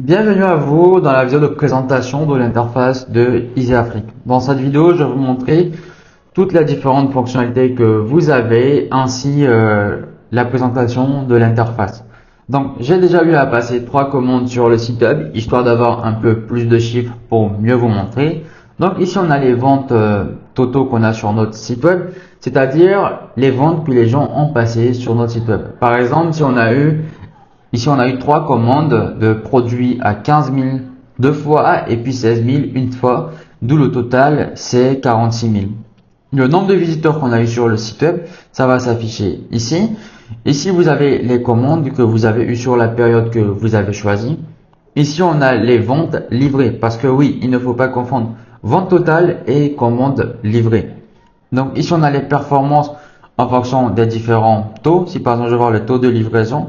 Bienvenue à vous dans la vidéo de présentation de l'interface de EasyAfrique. Dans cette vidéo, je vais vous montrer toutes les différentes fonctionnalités que vous avez ainsi la présentation de l'interface. Donc, j'ai déjà eu à passer 3 commandes sur le site web, histoire d'avoir un peu plus de chiffres pour mieux vous montrer. Donc, ici, on a les ventes totaux qu'on a sur notre site web, c'est-à-dire les ventes que les gens ont passées sur notre site web. Par exemple, Ici, on a eu 3 commandes de produits à 15 000 deux fois et puis 16 000 une fois, d'où le total, c'est 46 000. Le nombre de visiteurs qu'on a eu sur le site web, ça va s'afficher ici. Ici, vous avez les commandes que vous avez eues sur la période que vous avez choisie. Ici, on a les ventes livrées, parce que oui, il ne faut pas confondre vente totale et commande livrée. Donc ici, on a les performances en fonction des différents taux. Si par exemple, je vais voir le taux de livraison,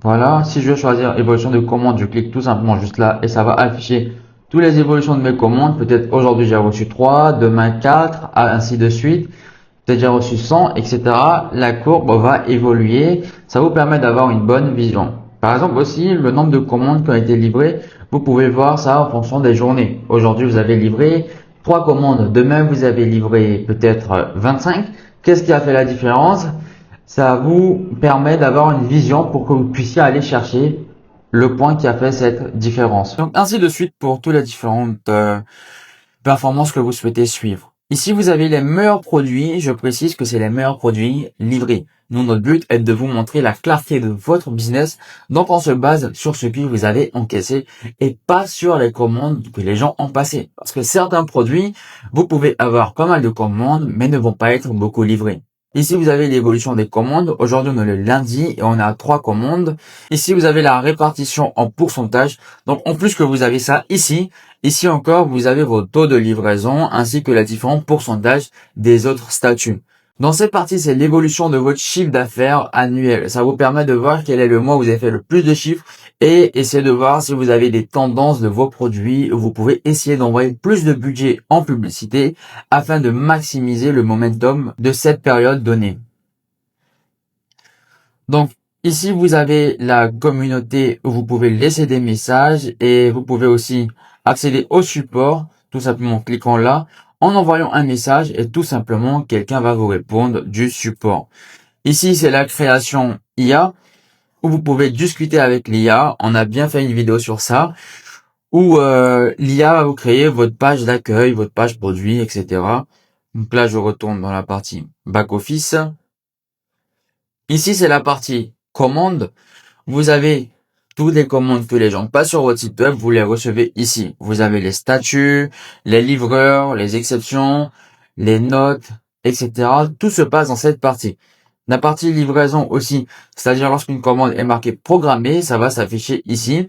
voilà, si je veux choisir évolution de commande, je clique tout simplement juste là et ça va afficher toutes les évolutions de mes commandes. Peut-être aujourd'hui j'ai reçu 3, demain 4, ainsi de suite. Peut-être j'ai reçu 100, etc. La courbe va évoluer. Ça vous permet d'avoir une bonne vision. Par exemple aussi, le nombre de commandes qui ont été livrées, vous pouvez voir ça en fonction des journées. Aujourd'hui, vous avez livré 3 commandes. Demain, vous avez livré peut-être 25. Qu'est-ce qui a fait la différence? Ça vous permet d'avoir une vision pour que vous puissiez aller chercher le point qui a fait cette différence. Donc ainsi de suite pour toutes les différentes performances que vous souhaitez suivre. Ici, vous avez les meilleurs produits. Je précise que c'est les meilleurs produits livrés. Nous, notre but est de vous montrer la clarté de votre business. Donc, on se base sur ce que vous avez encaissé et pas sur les commandes que les gens ont passées. Parce que certains produits, vous pouvez avoir pas mal de commandes, mais ne vont pas être beaucoup livrés. Ici, vous avez l'évolution des commandes. Aujourd'hui, on est le lundi et on a 3 commandes. Ici, vous avez la répartition en pourcentage. Donc, en plus que vous avez ça ici, ici encore, vous avez vos taux de livraison ainsi que les différents pourcentages des autres statuts. Dans cette partie, c'est l'évolution de votre chiffre d'affaires annuel. Ça vous permet de voir quel est le mois où vous avez fait le plus de chiffres et essayer de voir si vous avez des tendances de vos produits. Vous pouvez essayer d'envoyer plus de budget en publicité afin de maximiser le momentum de cette période donnée. Donc, ici, vous avez la communauté où vous pouvez laisser des messages et vous pouvez aussi accéder au support, tout simplement en cliquant là, en envoyant un message et tout simplement, quelqu'un va vous répondre du support. Ici, c'est la création IA où vous pouvez discuter avec l'IA. On a bien fait une vidéo sur ça où l'IA va vous créer votre page d'accueil, votre page produit, etc. Donc là, je retourne dans la partie back office. Ici, c'est la partie commande. Vous avez toutes les commandes que les gens passent sur votre site web, vous les recevez ici. Vous avez les statuts, les livreurs, les exceptions, les notes, etc. Tout se passe dans cette partie. La partie livraison aussi, c'est-à-dire lorsqu'une commande est marquée programmée, ça va s'afficher ici.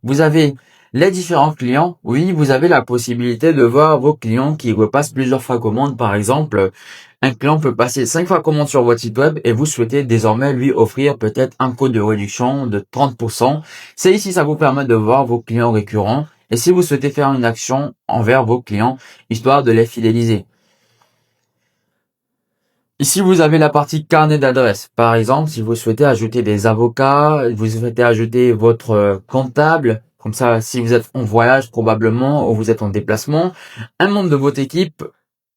Vous avez les différents clients. Oui, vous avez la possibilité de voir vos clients qui repassent plusieurs fois commande. Par exemple, un client peut passer 5 fois commande sur votre site web et vous souhaitez désormais lui offrir peut-être un code de réduction de 30%. C'est ici, ça vous permet de voir vos clients récurrents et si vous souhaitez faire une action envers vos clients, histoire de les fidéliser. Ici, vous avez la partie carnet d'adresse. Par exemple, si vous souhaitez ajouter des avocats, vous souhaitez ajouter votre comptable, comme ça, si vous êtes en voyage probablement ou vous êtes en déplacement, un membre de votre équipe,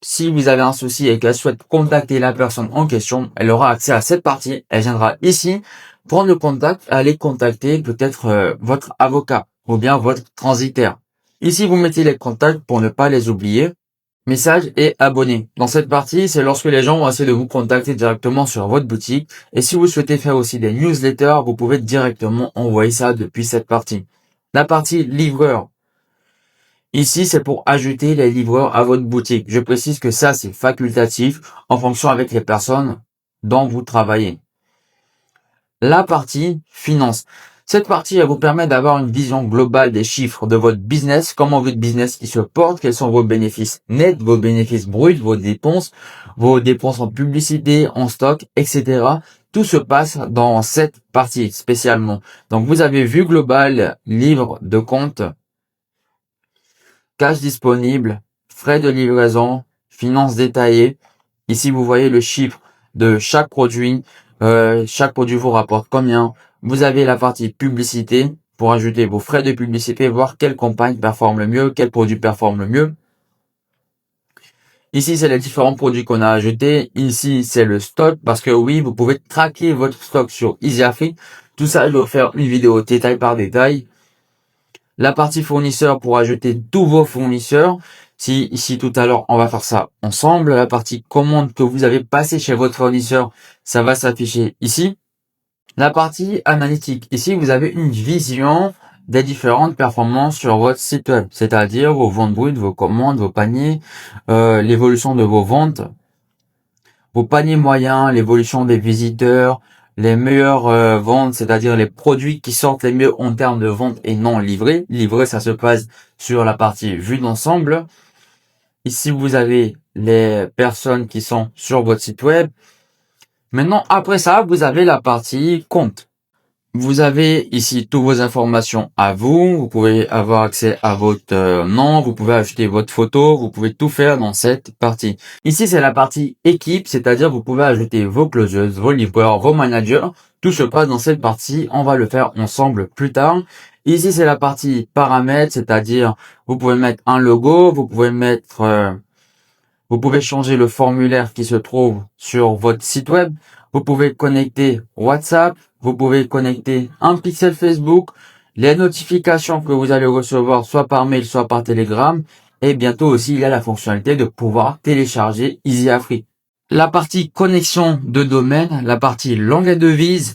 si vous avez un souci et qu'elle souhaite contacter la personne en question, elle aura accès à cette partie. Elle viendra ici prendre le contact, aller contacter peut-être votre avocat ou bien votre transitaire. Ici, vous mettez les contacts pour ne pas les oublier. Message et abonné. Dans cette partie, c'est lorsque les gens vont essayer de vous contacter directement sur votre boutique. Et si vous souhaitez faire aussi des newsletters, vous pouvez directement envoyer ça depuis cette partie. La partie livreur. Ici, c'est pour ajouter les livreurs à votre boutique. Je précise que ça, c'est facultatif en fonction avec les personnes dont vous travaillez. La partie finance. Cette partie, elle vous permet d'avoir une vision globale des chiffres de votre business, comment votre business qui se porte, quels sont vos bénéfices nets, vos bénéfices bruts, vos dépenses en publicité, en stock, etc. Tout se passe dans cette partie spécialement. Donc, vous avez vue globale, livre de compte, cash disponible, frais de livraison, finances détaillées. Ici, vous voyez le chiffre de chaque produit vous rapporte combien. vous avez la partie publicité pour ajouter vos frais de publicité, voir quelle campagne performe le mieux, quel produit performe le mieux. Ici, c'est les différents produits qu'on a ajoutés. Ici, c'est le stock parce que oui, vous pouvez traquer votre stock sur EasyAfrique. Tout ça, je vais vous faire une vidéo détail par détail. La partie fournisseur pour ajouter tous vos fournisseurs. Si ici tout à l'heure, on va faire ça ensemble. La partie commande que vous avez passée chez votre fournisseur, ça va s'afficher ici. La partie analytique. Ici, vous avez une vision des différentes performances sur votre site web, c'est-à-dire vos ventes brutes, vos commandes, vos paniers, l'évolution de vos ventes, vos paniers moyens, l'évolution des visiteurs, les meilleures ventes, c'est-à-dire les produits qui sortent les mieux en termes de vente et non livrés. Livré, ça se passe sur la partie vue d'ensemble. Ici, vous avez les personnes qui sont sur votre site web. Maintenant, après ça, vous avez la partie compte. Vous avez ici toutes vos informations à vous. Vous pouvez avoir accès à votre nom. Vous pouvez ajouter votre photo. Vous pouvez tout faire dans cette partie. Ici, c'est la partie équipe, c'est-à-dire vous pouvez ajouter vos closeuses, vos livreurs, vos managers. Tout se passe dans cette partie. On va le faire ensemble plus tard. Ici, c'est la partie paramètres, c'est-à-dire vous pouvez mettre un logo. Vous pouvez changer le formulaire qui se trouve sur votre site web. Vous pouvez connecter WhatsApp. Vous pouvez connecter un pixel Facebook. Les notifications que vous allez recevoir soit par mail, soit par Telegram. Et bientôt aussi, il y a la fonctionnalité de pouvoir télécharger EasyAfrique. La partie connexion de domaine, la partie langue et devise.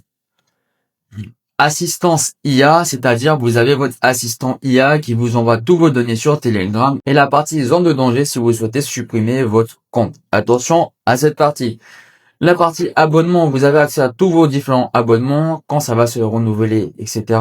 Assistance IA, c'est-à-dire vous avez votre assistant IA qui vous envoie tous vos données sur Telegram et la partie zone de danger si vous souhaitez supprimer votre compte. Attention à cette partie. La partie abonnement, vous avez accès à tous vos différents abonnements, quand ça va se renouveler, etc.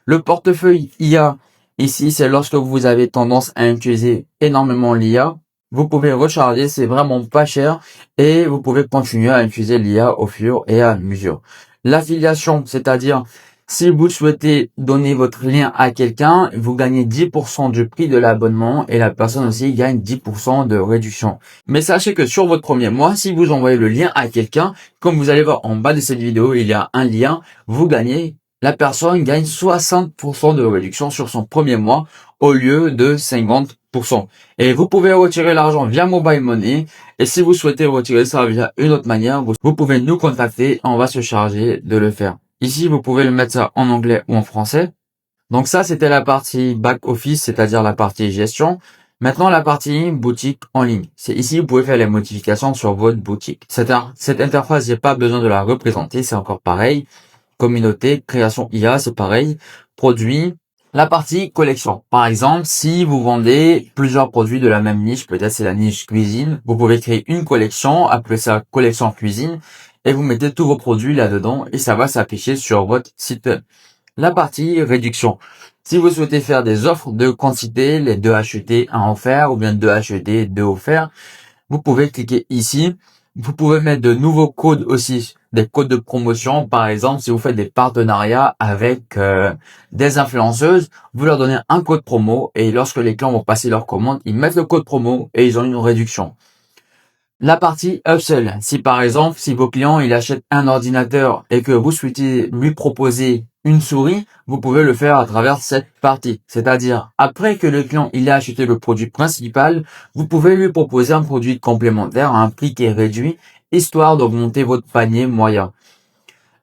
Le portefeuille IA, ici c'est lorsque vous avez tendance à utiliser énormément l'IA. Vous pouvez recharger, c'est vraiment pas cher et vous pouvez continuer à utiliser l'IA au fur et à mesure. L'affiliation, c'est-à-dire si vous souhaitez donner votre lien à quelqu'un, vous gagnez 10% du prix de l'abonnement et la personne aussi gagne 10% de réduction. Mais sachez que sur votre premier mois, si vous envoyez le lien à quelqu'un, comme vous allez voir en bas de cette vidéo, il y a un lien, la personne gagne 60% de réduction sur son premier mois au lieu de 50%. Et vous pouvez retirer l'argent via Mobile Money. Et si vous souhaitez retirer ça via une autre manière, vous pouvez nous contacter. On va se charger de le faire. Ici, vous pouvez le mettre ça en anglais ou en français. Donc ça, c'était la partie back office, c'est-à-dire la partie gestion. Maintenant, la partie boutique en ligne. C'est ici, vous pouvez faire les modifications sur votre boutique. Cette interface, j'ai pas besoin de la représenter. C'est encore pareil. Communauté, création IA, c'est pareil. Produits. La partie collection. Par exemple, si vous vendez plusieurs produits de la même niche, peut-être c'est la niche cuisine, vous pouvez créer une collection, appeler ça collection cuisine, et vous mettez tous vos produits là-dedans et ça va s'afficher sur votre site web. La partie réduction. Si vous souhaitez faire des offres de quantité, les 2 achetés, 1 offert, ou bien 2 achetés, 2 offerts, vous pouvez cliquer ici. Vous pouvez mettre de nouveaux codes aussi, des codes de promotion. Par exemple, si vous faites des partenariats avec des influenceuses, vous leur donnez un code promo et lorsque les clients vont passer leur commande, ils mettent le code promo et ils ont une réduction. La partie upsell. Si par exemple, si vos clients ils achètent un ordinateur et que vous souhaitez lui proposer une souris, vous pouvez le faire à travers cette partie. C'est-à-dire, après que le client il a acheté le produit principal, vous pouvez lui proposer un produit complémentaire à un prix qui est réduit, histoire d'augmenter votre panier moyen.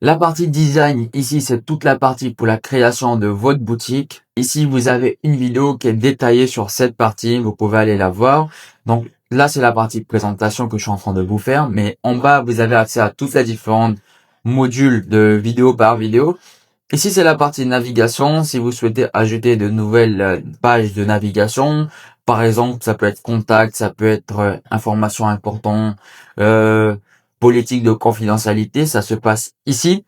La partie design, ici, c'est toute la partie pour la création de votre boutique. Ici, vous avez une vidéo qui est détaillée sur cette partie. Vous pouvez aller la voir. Donc, là, c'est la partie présentation que je suis en train de vous faire. Mais en bas, vous avez accès à toutes les différentes modules de vidéo par vidéo. Ici, c'est la partie navigation. Si vous souhaitez ajouter de nouvelles pages de navigation, par exemple, ça peut être contact, ça peut être informations importantes, politique de confidentialité, ça se passe ici.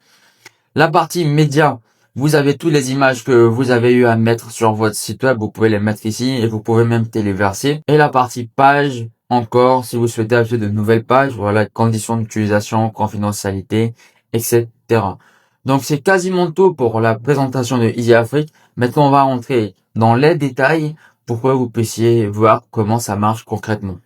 La partie média, vous avez toutes les images que vous avez eu à mettre sur votre site web, vous pouvez les mettre ici et vous pouvez même téléverser. Et la partie page, encore, si vous souhaitez ajouter de nouvelles pages, voilà, conditions d'utilisation, confidentialité, etc. Donc c'est quasiment tout pour la présentation de EasyAfrique. Maintenant on va rentrer dans les détails pour que vous puissiez voir comment ça marche concrètement.